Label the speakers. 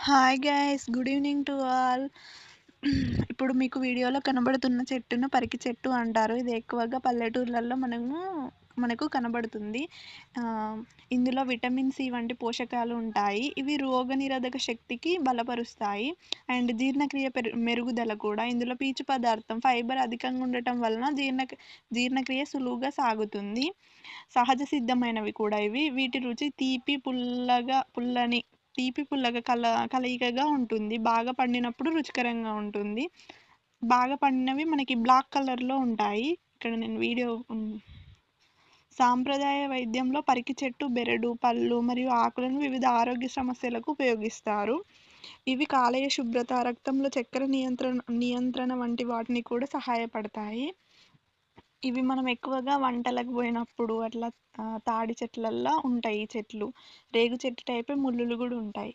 Speaker 1: Hi guys, good evening to all. ఇప్పుడు మీకు వీడియోలో కనబడుతున్న చెట్టును పరికి చెట్టు అంటారు. ఇది ఎక్కువగా పల్లెటూర్లలో మనకు కనబడుతుంది. ఇందులో విటమిన్ సి వంటి పోషకాలు ఉంటాయి. ఇవి రోగనిరోధక శక్తికి బలపరుస్తాయి అండ్ జీర్ణక్రియ మెరుగుదల కూడా. ఇందులో పీచు పదార్థం ఫైబర్ అధికంగా ఉండటం వలన జీర్ణక్రియ సులువుగా సాగుతుంది. సహజ సిద్ధమైనవి కూడా ఇవి. వీటి రుచి తీపి పుల్లగా కలయికగా ఉంటుంది. బాగా పండినప్పుడు రుచికరంగా ఉంటుంది. బాగా పండినవి మనకి బ్లాక్ కలర్‌లో ఉంటాయి. ఇక్కడ నేను సాంప్రదాయ వైద్యంలో పరికి చెట్టు, బెరడు, పళ్ళు మరియు ఆకులను వివిధ ఆరోగ్య సమస్యలకు ఉపయోగిస్తారు. ఇవి కాలేయ శుభ్రత, రక్తంలో చక్కెర నియంత్రణ వంటి వాటిని కూడా సహాయపడతాయి. ఇవి మనం ఎక్కువగా వంటలకు పోయినప్పుడు అట్లా తాడి చెట్లల్లో ఉంటాయి ఈ చెట్లు. రేగు చెట్టు టైపే ముల్లులు గూడా ఉంటాయి.